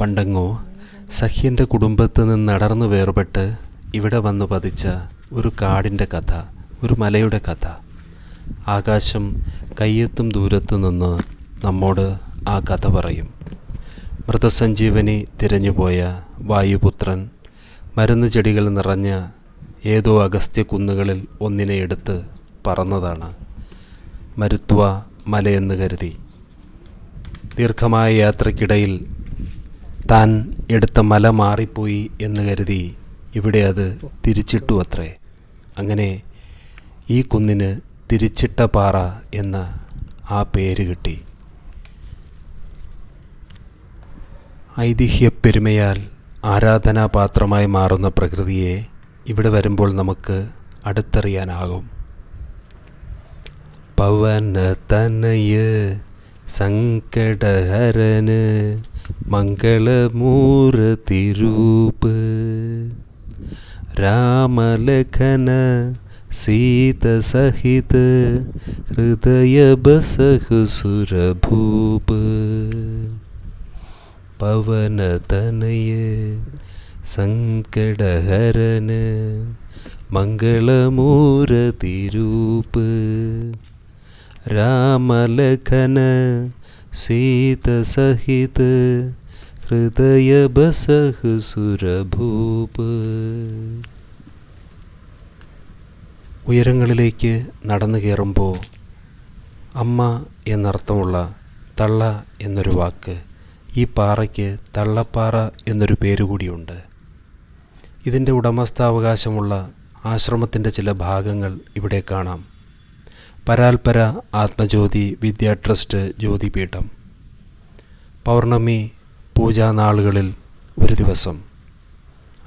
പണ്ടെങ്ങോ സഹ്യൻ്റെ കുടുംബത്ത് നിന്ന് അടർന്നു വേർപെട്ട് ഇവിടെ വന്നു പതിച്ച ഒരു കാടിൻ്റെ കഥ, ഒരു മലയുടെ കഥ. ആകാശം കയ്യെത്തും ദൂരത്ത് നിന്ന് നമ്മോട് ആ കഥ പറയും. മൃതസഞ്ജീവനി തിരഞ്ഞുപോയ വായുപുത്രൻ മരുന്ന് ചെടികൾ നിറഞ്ഞ ഏതോ അഗസ്ത്യ കുന്നുകളിൽ ഒന്നിനെ എടുത്ത് പറന്നതാണ്. മരുത്വ മലയെന്ന് കരുതി. ദീർഘമായ യാത്രയ്ക്കിടയിൽ താൻ എടുത്ത മല മാറിപ്പോയി എന്ന് കരുതി ഇവിടെ അത് തിരിച്ചിട്ടു അത്രേ. അങ്ങനെ ഈ കുന്നിന് തിരിച്ചിട്ട പാറ എന്ന ആ പേര് കിട്ടി. ഐതിഹ്യപ്പെരുമയാൽ ആരാധനാപാത്രമായി മാറുന്ന പ്രകൃതിയെ ഇവിടെ വരുമ്പോൾ നമുക്ക് അടുത്തറിയാനാകും. പവനതനയ സങ്കടഹരന് മംഗളമൂർത്തിരൂപ് രാമലഖന സീത സഹിത ഹൃദയ ബസഹു സുരഭൂപ്. പവനതനയ സങ്കടഹരന് മംഗളമൂർത്തിരൂപ് രാമലഖന സീത സഹിത ഹൃദയ ബസഹു സുരഭൂപ്. ഉയരങ്ങളിലേക്ക് നടന്നു കയറുമ്പോൾ അമ്മ എന്നർത്ഥമുള്ള തള്ള എന്നൊരു വാക്ക്, ഈ പാറയ്ക്ക് തള്ളപ്പാറ എന്നൊരു പേരുകൂടിയുണ്ട്. ഇതിൻ്റെ ഉടമസ്ഥാവകാശമുള്ള ആശ്രമത്തിൻ്റെ ചില ഭാഗങ്ങൾ ഇവിടെ കാണാം. പരാൽപര ആത്മജ്യോതി വിദ്യാ ട്രസ്റ്റ് ജ്യോതിപീഠം. പൗർണമി പൂജാനാളുകളിൽ ഒരു ദിവസം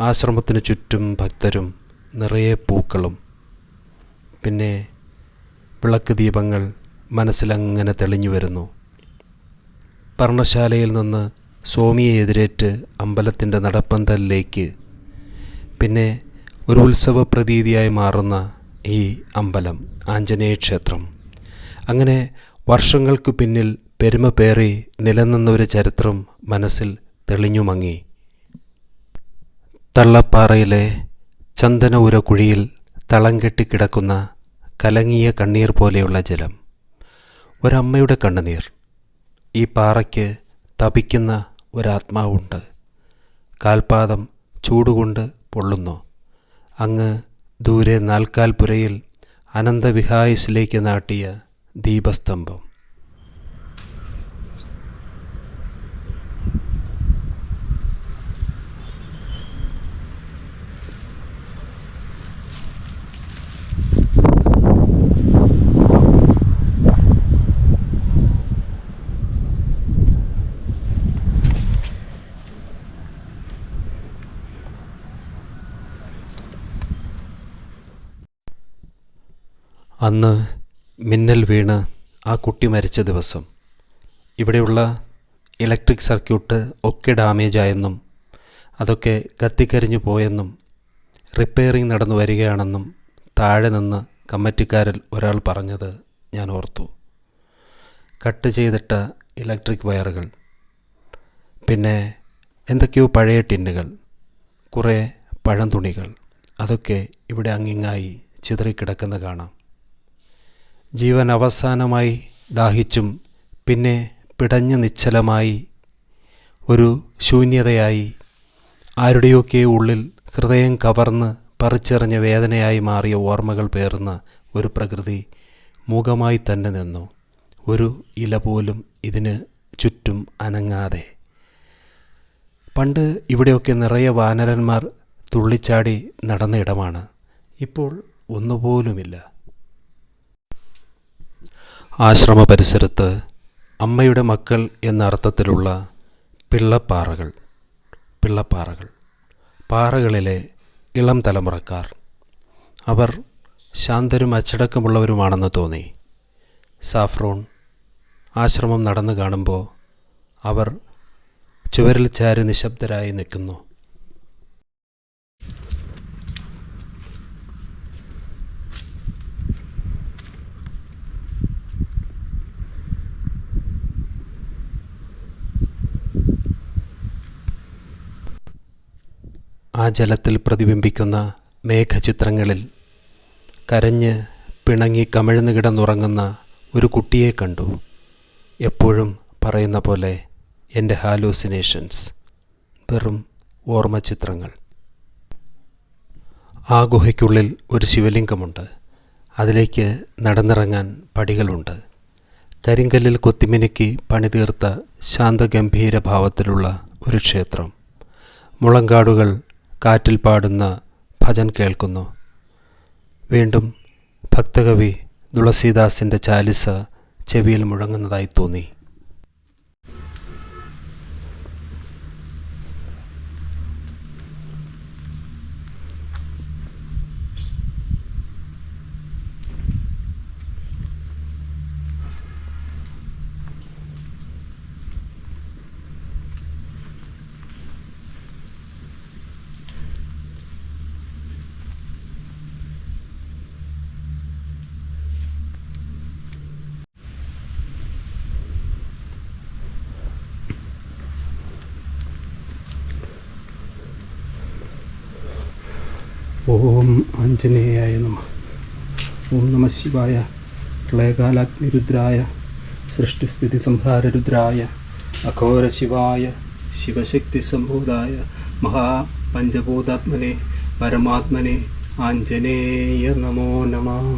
ആശ്രമത്തിന് ചുറ്റും ഭക്തരും നിറയെ പൂക്കളും, പിന്നെ വിളക്ക് ദീപങ്ങൾ മനസ്സിലങ്ങനെ തെളിഞ്ഞു വരുന്നു. പർണശാലയിൽ നിന്ന് സ്വാമിയെ എതിരേറ്റ് അമ്പലത്തിൻ്റെ നടപ്പന്തലിലേക്ക്, പിന്നെ ഒരു ഉത്സവ പ്രതീതിയായി മാറുന്ന ഈ അമ്പലം ആഞ്ജനേയ ക്ഷേത്രം. അങ്ങനെ വർഷങ്ങൾക്ക് പിന്നിൽ പെരുമ പേറി നിലനിന്ന ഒരു ചരിത്രം മനസ്സിൽ തെളിഞ്ഞു മങ്ങി. തള്ളപ്പാറയിലെ ചന്ദന ഉരക്കുഴിയിൽ തളം കെട്ടിക്കിടക്കുന്ന കലങ്ങിയ കണ്ണീർ പോലെയുള്ള ജലം, ഒരമ്മയുടെ കണ്ണുനീർ. ഈ പാറയ്ക്ക് തപിക്കുന്ന ഒരാത്മാവുണ്ട്. കാൽപാദം ചൂടുകൊണ്ട് പൊള്ളുന്നു. അങ്ങ് ദൂരെ നാൽക്കാൽപ്പുരയിൽ അനന്തവിഹായുസിലേക്ക് നാട്ടിയ ദീപസ്തംഭം. അന്ന് മിന്നൽ വീണ് ആ കുട്ടി മരിച്ച ദിവസം ഇവിടെയുള്ള ഇലക്ട്രിക് സർക്യൂട്ട് ഒക്കെ ഡാമേജായെന്നും അതൊക്കെ കത്തിക്കരിഞ്ഞു പോയെന്നും റിപ്പയറിംഗ് നടന്നു വരികയാണെന്നും താഴെ നിന്ന് കമ്മിറ്റിക്കാരിൽ ഒരാൾ പറഞ്ഞത് ഞാൻ ഓർത്തു. കട്ട് ചെയ്തിട്ട ഇലക്ട്രിക് വയറുകൾ, പിന്നെ എന്തൊക്കെയോ പഴയ ടിന്നുകൾ, കുറേ പഴംതുണികൾ, അതൊക്കെ ഇവിടെ അങ്ങിങ്ങായി ചിതറിക്കിടക്കുന്ന കാണാം. ജീവൻ അവസാനമായി ദാഹിച്ചും പിന്നെ പിടഞ്ഞ് നിശ്ചലമായി ഒരു ശൂന്യതയായി ആരുടെയൊക്കെ ഉള്ളിൽ ഹൃദയം കവർന്ന് പറിച്ചെറിഞ്ഞ വേദനയായി മാറിയ ഓർമ്മകൾ പേറുന്ന ഒരു പ്രകൃതി മൂകമായി തന്നെ നിന്നു. ഒരു ഇല പോലും ഇതിന് ചുറ്റും അനങ്ങാതെ. പണ്ട് ഇവിടെയൊക്കെ നിറയെ വാനരന്മാർ തുള്ളിച്ചാടി നടന്ന ഇടമാണ്. ഇപ്പോൾ ഒന്നുപോലുമില്ല. ആശ്രമ പരിസരത്ത് അമ്മയുടെ മക്കൾ എന്ന അർത്ഥത്തിലുള്ള പിള്ളപ്പാറകൾ, പാറകളിലെ ഇളം തലമുറക്കാർ. അവർ ശാന്തരും അച്ചടക്കമുള്ളവരുമാണെന്ന് തോന്നി. സാഫ്രോൺ ആശ്രമം നടന്നു കാണുമ്പോൾ അവർ ചുവരിൽ ചാരി നിശബ്ദരായി നിൽക്കുന്നു. ആ ജലത്തിൽ പ്രതിബിംബിക്കുന്ന മേഘചിത്രങ്ങളിൽ കരഞ്ഞ് പിണങ്ങി കമിഴ്ന്നു കിടന്നുറങ്ങുന്ന ഒരു കുട്ടിയെ കണ്ടു. എപ്പോഴും പറയുന്ന പോലെ എൻ്റെ ഹാലൂസിനേഷൻസ്, വെറും ഓർമ്മചിത്രങ്ങൾ. ആ ഗുഹയ്ക്കുള്ളിൽ ഒരു ശിവലിംഗമുണ്ട്. അതിലേക്ക് നടന്നിറങ്ങാൻ പടികളുണ്ട്. കരിങ്കല്ലിൽ കൊത്തിമിനുക്കി പണിതീർത്ത ശാന്തഗംഭീര ഭാവത്തിലുള്ള ഒരു ക്ഷേത്രം. മുളങ്കാടുകൾ കാറ്റിൽ പാടുന്ന ഭജൻ കേൾക്കുന്നു. വീണ്ടും ഭക്തകവി തുളസീദാസിൻ്റെ ചാലിസ ചെവിയിൽ മുഴങ്ങുന്നതായി തോന്നി. ഓം ആഞ്ജനേയായ നമഃ. ഓം നമഃ ശിവായ. പ്രളയകാലാഗ്നിരുദ്രായ സൃഷ്ടിസ്ഥിതി സംഹാരരുദ്രായ അഘോര ശിവായ ശിവശക്തി സംഭൂതായ മഹാപഞ്ചഭൂതാത്മനെ പരമാത്മനെ ആഞ്ജനേയ നമോ നമഃ.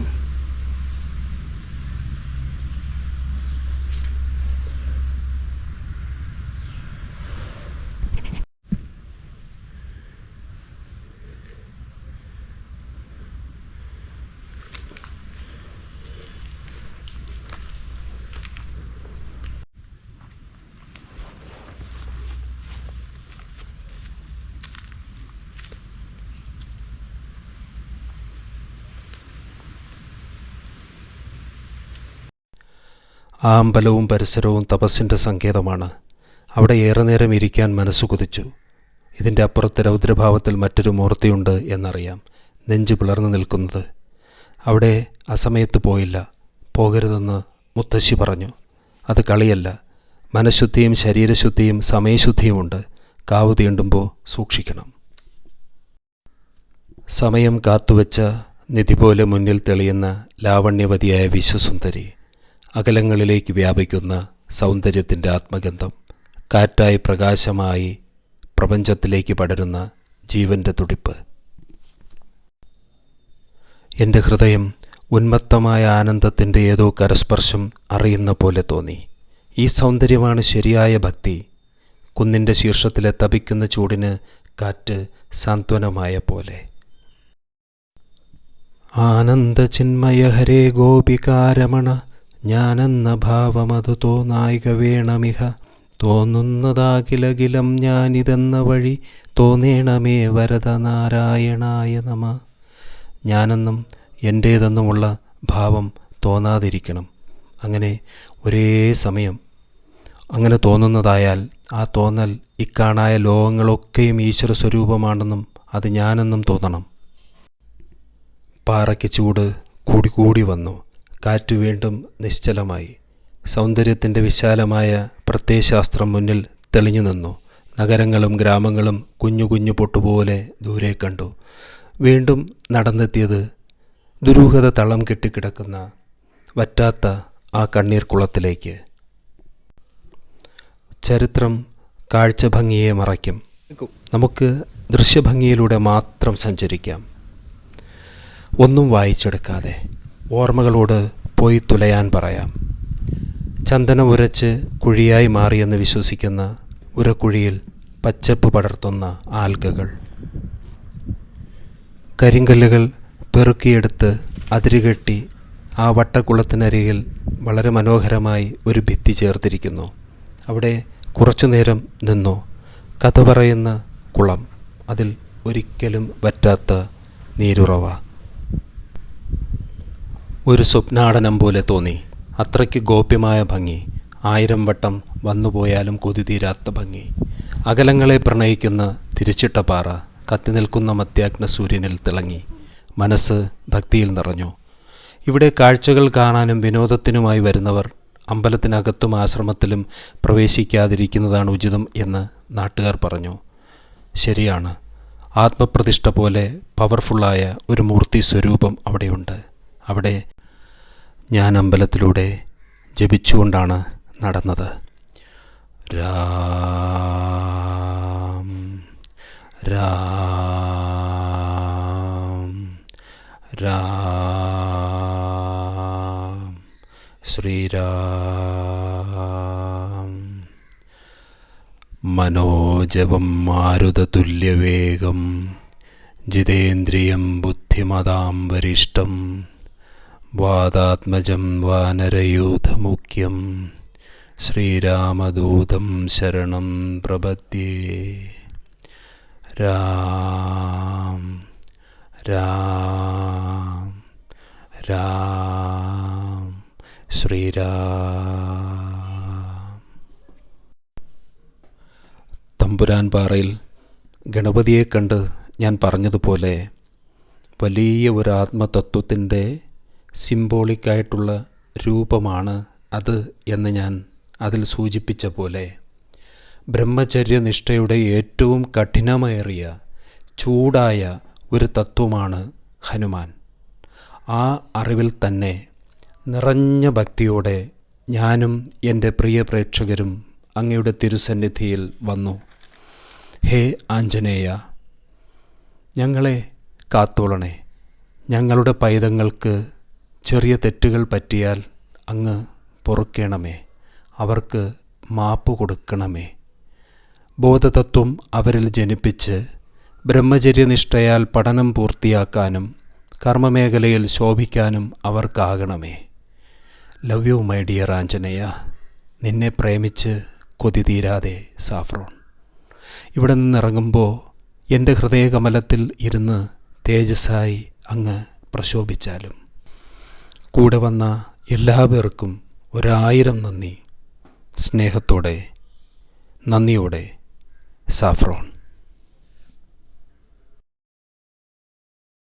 ആ അമ്പലവും പരിസരവും തപസ്സിൻ്റെ സങ്കേതമാണ്. അവിടെ ഏറെ നേരം ഇരിക്കാൻ മനസ്സു കൊതിച്ചു. ഇതിൻ്റെ അപ്പുറത്ത് രൗദ്രഭാവത്തിൽ മറ്റൊരു മൂർത്തിയുണ്ട് എന്നറിയാം, നെഞ്ചു പിളർന്നു നിൽക്കുന്നത്. അവിടെ അസമയത്ത് പോയില്ല. പോകരുതെന്ന് മുത്തശ്ശി പറഞ്ഞു. അത് കളിയല്ല. മനഃശുദ്ധിയും ശരീരശുദ്ധിയും സമയശുദ്ധിയുമുണ്ട്. കാവു തീണ്ടുമ്പോൾ സൂക്ഷിക്കണം. സമയം കാത്തുവെച്ച നിധി പോലെ മുന്നിൽ തെളിയുന്ന ലാവണ്യവതിയായ വിശ്വസുന്ദരി, അകലങ്ങളിലേക്ക് വ്യാപിക്കുന്ന സൗന്ദര്യത്തിൻ്റെ ആത്മഗന്ധം, കാറ്റായി പ്രകാശമായി പ്രപഞ്ചത്തിലേക്ക് പടരുന്ന ജീവൻ്റെ തുടിപ്പ്. എൻ്റെ ഹൃദയം ഉന്മത്തമായ ആനന്ദത്തിൻ്റെ ഏതോ കരസ്പർശം അറിയുന്ന പോലെ തോന്നി. ഈ സൗന്ദര്യമാണ് ശരിയായ ഭക്തി. കുന്നിൻ്റെ ശീർഷത്തിലെ തപിക്കുന്ന ചൂടിന് കാറ്റ് സാന്ത്വനമായ പോലെ. ആനന്ദചിന്മയ ഹരേ ഗോപികാരമണ, ഞാനെന്ന ഭാവമതു തോന്നായിക വേണമിഹ. തോന്നുന്നതാകിലകിലം ഞാനിതെന്ന വഴി, തോന്നേണമേ വരദ നാരായണായ നമ. ഞാനെന്നും എൻ്റേതെന്നുമുള്ള ഭാവം തോന്നാതിരിക്കണം. അങ്ങനെ ഒരേ സമയം അങ്ങനെ തോന്നുന്നതായാൽ ആ തോന്നൽ ഇക്കാണായ ലോകങ്ങളൊക്കെയും ഈശ്വര സ്വരൂപമാണെന്നും അത് ഞാനെന്നും തോന്നണം. പാറയ്ക്ക് ചൂട് കൂടിക്കൂടി വന്നു. കാറ്റ് വീണ്ടും നിശ്ചലമായി. സൗന്ദര്യത്തിൻ്റെ വിശാലമായ പ്രത്യയശാസ്ത്രം മുന്നിൽ തെളിഞ്ഞു നിന്നു. നഗരങ്ങളും ഗ്രാമങ്ങളും കുഞ്ഞു കുഞ്ഞു പൊട്ടുപോലെ ദൂരെ കണ്ടു. വീണ്ടും നടന്നെത്തിയത് ദുരൂഹത തളം കെട്ടിക്കിടക്കുന്ന വറ്റാത്ത ആ കണ്ണീർ കുളത്തിലേക്ക്. ചരിത്രം കാഴ്ചഭംഗിയെ മറയ്ക്കും. നമുക്ക് ദൃശ്യഭംഗിയിലൂടെ മാത്രം സഞ്ചരിക്കാം. ഒന്നും വായിച്ചെടുക്കാതെ ഓർമ്മകളോട് പോയി തുലയാൻ പറയാം. ചന്ദനം ഉരച്ച് കുഴിയായി മാറിയെന്ന് വിശ്വസിക്കുന്ന ഉരക്കുഴിയിൽ പച്ചപ്പ് പടർത്തുന്ന ആൽഗകൾ. കരിങ്കല്ലുകൾ പെറുക്കിയെടുത്ത് അതിരുകെട്ടി ആ വട്ടക്കുളത്തിനരികിൽ വളരെ മനോഹരമായി ഒരു ഭിത്തി ചേർത്തിരിക്കുന്നു. അവിടെ കുറച്ചുനേരം നിന്നു. കഥ പറയുന്ന കുളം, അതിൽ ഒരിക്കലും വറ്റാത്ത നീരുറവ. ഒരു സ്വപ്നാടനം പോലെ തോന്നി. അത്രയ്ക്ക് ഗോപ്യമായ ഭംഗി. 1000 വട്ടം വന്നുപോയാലും കൊതി തീരാത്ത ഭംഗി. അകലങ്ങളെ പ്രണയിക്കുന്ന തിരിച്ചിട്ട പാറ കത്തി നിൽക്കുന്ന മധ്യാഗ്ന സൂര്യനിൽ തിളങ്ങി. മനസ്സ് ഭക്തിയിൽ നിറഞ്ഞു. ഇവിടെ കാഴ്ചകൾ കാണാനും വിനോദത്തിനുമായി വരുന്നവർ അമ്പലത്തിനകത്തും ആശ്രമത്തിലും പ്രവേശിക്കാതിരിക്കുന്നതാണ് ഉചിതം എന്ന് നാട്ടുകാർ പറഞ്ഞു. ശരിയാണ്. ആത്മപ്രതിഷ്ഠ പോലെ പവർഫുള്ളായ ഒരു മൂർത്തി സ്വരൂപം അവിടെയുണ്ട്. അവിടെ ഞാൻ അമ്പലത്തിലൂടെ ജപിച്ചുകൊണ്ടാണ് നടന്നത്. രാം രാം രാം ശ്രീരാം. മനോജവം മാരുതതുല്യവേഗം ജിതേന്ദ്രിയം ബുദ്ധിമതാം വരിഷ്ടം വാതാത്മജം വാനരയൂഥമുഖ്യം ശ്രീരാമദൂതം ശരണം പ്രപദ്യേ. രാം രാം രാം ശ്രീരാം. തമ്പുരാൻ പാറയിൽ ഗണപതിയെ കണ്ട് ഞാൻ പറഞ്ഞതുപോലെ വലിയ ഒരു ആത്മതത്വത്തിൻ്റെ സിംബോളിക്കായിട്ടുള്ള രൂപമാണ് അത് എന്ന് ഞാൻ അതിൽ സൂചിപ്പിച്ച പോലെ ബ്രഹ്മചര്യനിഷ്ഠയുടെ ഏറ്റവും കഠിനമേറിയ ചൂടായ ഒരു തത്വമാണ് ഹനുമാൻ. ആ അറിവിൽ തന്നെ നിറഞ്ഞ ഭക്തിയോടെ ഞാനും എൻ്റെ പ്രിയ പ്രേക്ഷകരും അങ്ങയുടെ തിരുസന്നിധിയിൽ വന്നു. ഹേ ആഞ്ജനേയ, ഞങ്ങളെ കാത്തോളണേ. ഞങ്ങളുടെ പൈതങ്ങൾക്ക് ചെറിയ തെറ്റുകൾ പറ്റിയാൽ അങ്ങ് പൊറുക്കണമേ. അവർക്ക് മാപ്പ് കൊടുക്കണമേ. ബോധതത്വം അവരിൽ ജനിപ്പിച്ച് ബ്രഹ്മചര്യനിഷ്ഠയാൽ പഠനം പൂർത്തിയാക്കാനും കർമ്മമേഖലയിൽ ശോഭിക്കാനും അവർക്കാകണമേ. Love you my dear Anjaneya. നിന്നെ പ്രേമിച്ച് കൊതി തീരാതെ സാഫ്രോൺ. ഇവിടെ നിന്നിറങ്ങുമ്പോൾ എൻ്റെ ഹൃദയകമലത്തിൽ ഇരുന്ന് തേജസ്സായി അങ്ങ് പ്രശോഭിച്ചാലും. കൂടെ വന്ന എല്ലാവർക്കും 1000 നന്ദി. സ്നേഹത്തോടെ, നന്ദിയോടെ, സാഫ്രോൺ.